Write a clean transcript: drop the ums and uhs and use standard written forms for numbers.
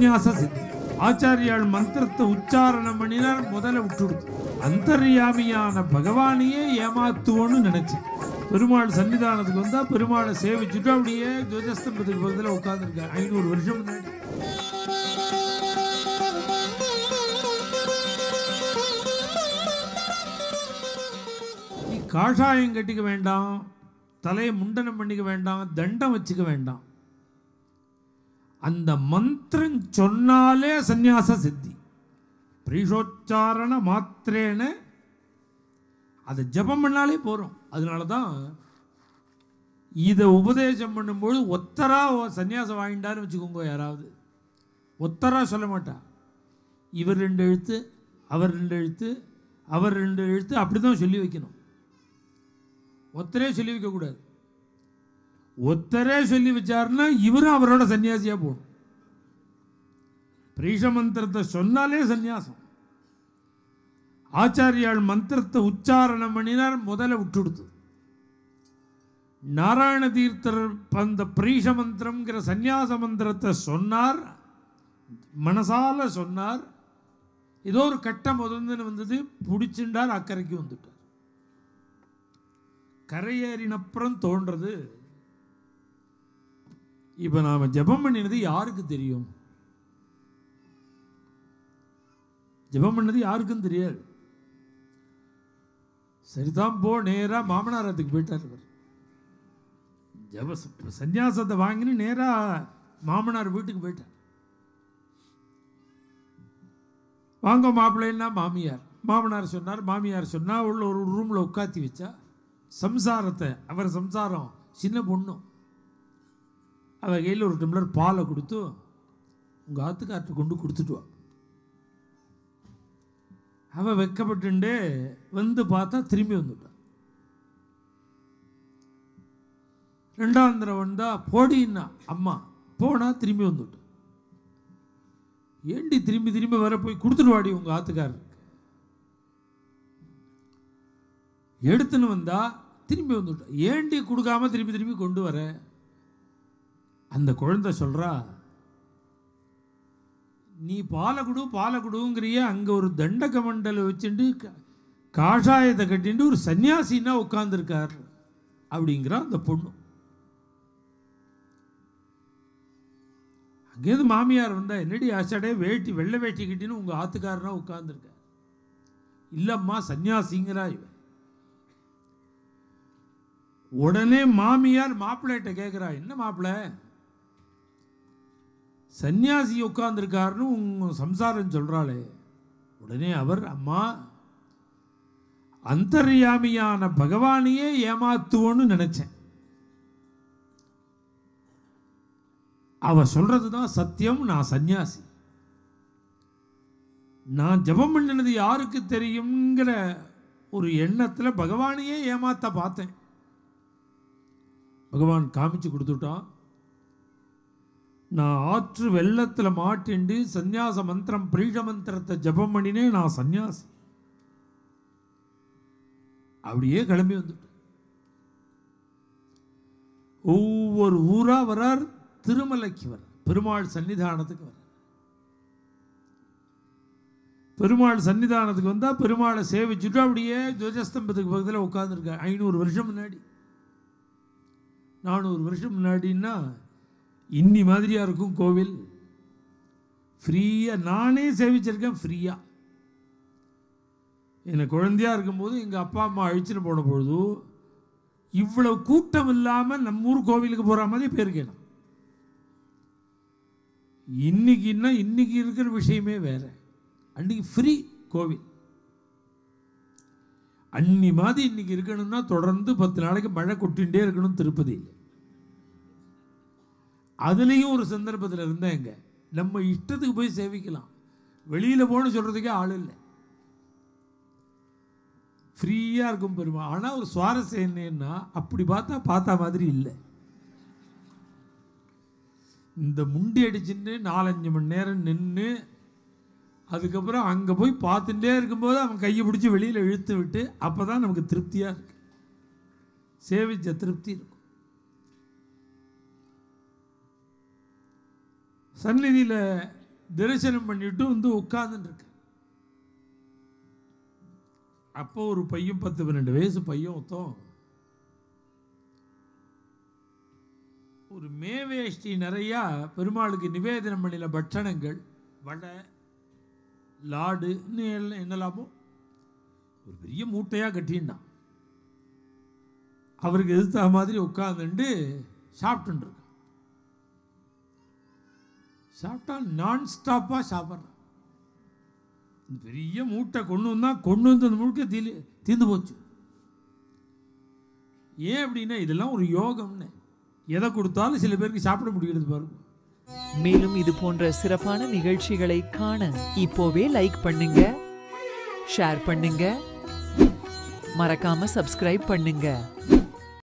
சந்நியாச சித்தி. ஆச்சாரியால் மந்திரத்தை உச்சாரணம் பண்ணினார், முதல்ல விட்டுடுது. அந்தர்யாமியான பகவானையே ஏமாத்துவோன்னு நினைச்சேன். பெருமாள் சன்னிதானத்துக்கு வந்தா பெருமாளை சேவிச்சுட்டு அப்படியே துவஜஸ்தம்பத்துக்கு பக்கத்தில் உட்கார்ந்துருக்கார் 500 வருஷம் முன்னாடி. நீ காஷாயம் கட்டிக்க வேண்டாம், தலையை முண்டனம் பண்ணிக்க வேண்டாம், தண்டம் வச்சுக்க வேண்டாம். அந்த மந்திரம் சொன்னாலே சந்நியாச சித்தி. பிரீஷோச்சாரண மாத்திரேன அதை ஜபம் பண்ணாலே போகிறோம். அதனால தான் இதை உபதேசம் பண்ணும்போது ஒத்தரா சந்நியாசம் வாங்கிட்டான்னு வச்சுக்கோங்க. யாராவது ஒத்தரா சொல்ல மாட்டா. இவர் 2 எழுத்து, அவர் 2 எழுத்து, அவர் 2 எழுத்து, அப்படி தான் சொல்லி வைக்கணும். ஒத்தரே சொல்லி வைக்கக்கூடாது. ஒத்தரே சொல்லி வச்சாருன்னா இவரும் அவரோட சன்னியாசியாக போகணும். பிரீஷ மந்திரத்தை சொன்னாலே சந்நியாசம். ஆச்சாரியால் மந்திரத்தை உச்சாரணம் பண்ணினார், முதல்ல விட்டுடுது. நாராயண தீர்த்தர் அந்த பிரீஷ மந்திரம்ங்கிற சந்நியாச மந்திரத்தை சொன்னார், மனசால சொன்னார். ஏதோ ஒரு கட்டம் முதந்துன்னு வந்தது, பிடிச்சிண்டார், அக்கறைக்கு வந்துட்டார். கரையேறினப்புறம் தோன்றது, இப்போ நாம் ஜபம் பண்ணினது யாருக்கு தெரியும்? ஜபம் பண்ணது யாருக்கும் தெரியாது. சரிதான், போ நேராக மாமனாரத்துக்கு போயிட்டார். இவர் ஜப சந்நியாசத்தை வாங்கினு நேராக மாமனார் வீட்டுக்கு போயிட்டார். வாங்க மாப்பிள்ளைன்னா மாமியார், மாமனார் சொன்னார், மாமியார் சொன்னால் உள்ள ஒரு ரூமில் உட்காத்தி வச்சா சம்சாரத்தை, அவர் சம்சாரம் சின்ன பொண்ணும், அவள் கையில் ஒரு டம்ளர் பாலை கொடுத்து உங்கள் ஆத்துக்கார்ட்ட கொண்டு கொடுத்துட்டு வா. அவள் வெக்கப்பட்டுண்டே வந்து பார்த்தா திரும்பி வந்துட்டான். 2ஆம் தடவை வந்தா போடின்னா அம்மா, போனால் திரும்பி வந்துட்டான். ஏண்டி திரும்பி திரும்பி வர, போய் கொடுத்துட்டு வாடி உங்கள் ஆத்துக்காரருக்கு. எடுத்துன்னு வந்தா திரும்பி வந்துட்டான். ஏண்டி கொடுக்காம திரும்பி திரும்பி கொண்டு வர? அந்த குழந்தை சொல்கிறா, நீ பாலை கொடுங்கிறிய, அங்கே ஒரு தண்டக மண்டலை வச்சுட்டு காஷாயத்தை கட்டிட்டு ஒரு சன்னியாசின்னா உட்கார்ந்துருக்கார் அப்படிங்கிறா அந்த பொண்ணு. அங்கேருந்து மாமியார் வந்தா, என்னடி ஆச்சாடே வேட்டி வெள்ளை வேட்டி கட்டின்னு உங்கள் ஆத்துக்காரனா உட்கார்ந்துருக்க? இல்லம்மா சன்னியாசிங்கிறா இவ. உடனே மாமியார் மாப்பிள்ளைகிட்ட கேட்குறா, என்ன மாப்பிள்ளை சன்னியாசி உட்கார்ந்துருக்காருன்னு உங்க சம்சாரம் சொல்கிறாளே. உடனே அவர், அம்மா அந்தர்யாமியான பகவானையே ஏமாத்துவோன்னு நினைச்சேன். அவ சொல்றது தான் சத்தியம். நான் சன்னியாசி. நான் ஜபம் பண்ணினது யாருக்கு தெரியுங்கிற ஒரு எண்ணத்தில் பகவானையே ஏமாத்த பார்த்தேன். பகவான் காமிச்சு கொடுத்துட்டான். நான் ஆற்று வெள்ளத்தில் மாட்டிண்டு சந்நியாச மந்திரம் பிரீஷ மந்திரத்தை ஜபம் பண்ணினே நான் சன்னியாசி. அப்படியே கிளம்பி வந்துட்டேன். ஒவ்வொரு ஊரா வரார், திருமலைக்கு வர, பெருமாள் சன்னிதானத்துக்கு வர. பெருமாள் சன்னிதானத்துக்கு வந்தால் பெருமாளை சேவிச்சுட்டு அப்படியே துவஜஸ்தம்பத்துக்கு பக்கத்தில் உட்காந்துருக்கார். 500 வருஷம் முன்னாடி, 400 வருஷம் முன்னாடின்னா இன்னி மாதிரியாக இருக்கும் கோவில். ஃப்ரீயாக நானே சேவிச்சிருக்கேன். ஃப்ரீயாக என்னை குழந்தையாக இருக்கும்போது எங்கள் அப்பா அம்மா அழிச்சுன்னு போன பொழுது இவ்வளோ கூட்டம் இல்லாமல் நம்ம ஊர் கோவிலுக்கு போகிற மாதிரி போயிருக்கேன். இன்னைக்கு இருக்கிற விஷயமே வேறு. அன்றைக்கி ஃப்ரீ கோவில். அன்னி மாதிரி இன்னைக்கு இருக்கணும்னா தொடர்ந்து 10 நாளைக்கு மழை கொட்டிகிட்டே இருக்கணும் திருப்பதியில். அதுலேயும் ஒரு சந்தர்ப்பத்தில் இருந்தேங்க, நம்ம இஷ்டத்துக்கு போய் சேவிக்கலாம், வெளியில் போகணும்னு சொல்கிறதுக்கே ஆள் இல்லை, ஃப்ரீயாக இருக்கும் பெருமா. ஆனால் ஒரு சுவாரஸ்யம் என்னன்னா, அப்படி பார்த்தா மாதிரி இல்லை. இந்த முண்டி அடிச்சுட்டு 4-5 மணி நேரம் நின்று அதுக்கப்புறம் அங்கே போய் பார்த்துட்டே இருக்கும்போது அவன் கையை பிடிச்சி வெளியில் இழுத்து விட்டு அப்போ தான் நமக்கு திருப்தியாக இருக்கு, சேவிச்ச திருப்தி இருக்கும். சந்நிதியில் தரிசனம் பண்ணிட்டு வந்து உட்கார்ந்துருக்கு. அப்போ ஒரு பையன் 10-12 வயசு பையன் ஒருத்தன் ஒரு மேவேஷ்டி நிறையா பெருமாளுக்கு நிவேதனம் பண்ணின பட்சணங்கள், வடை, லாடு, இன்னும் என்னலாமோ ஒரு பெரிய மூட்டையாக கட்டின்டான். அவருக்கு எதிர்த்த மாதிரி உட்காந்துட்டு சாப்பிட்டுருக்கான். சாப்பிட்டா நான் ஸ்டாப்பாக சாப்பிட்றான். பெரிய மூட்டை கொண்டு வந்து அந்த முழுக்க தீர்ந்து போச்சு. ஏன் அப்படின்னா இதெல்லாம் ஒரு யோகம்னு. எதை கொடுத்தாலும் சில பேருக்கு சாப்பிட முடிகிறது பாருங்க. மேலும் இது போன்ற சிறப்பான நிகழ்ச்சிகளை காண இப்போவே லைக் பண்ணுங்க, ஷேர் பண்ணுங்க, மறக்காம சப்ஸ்கிரைப் பண்ணுங்க.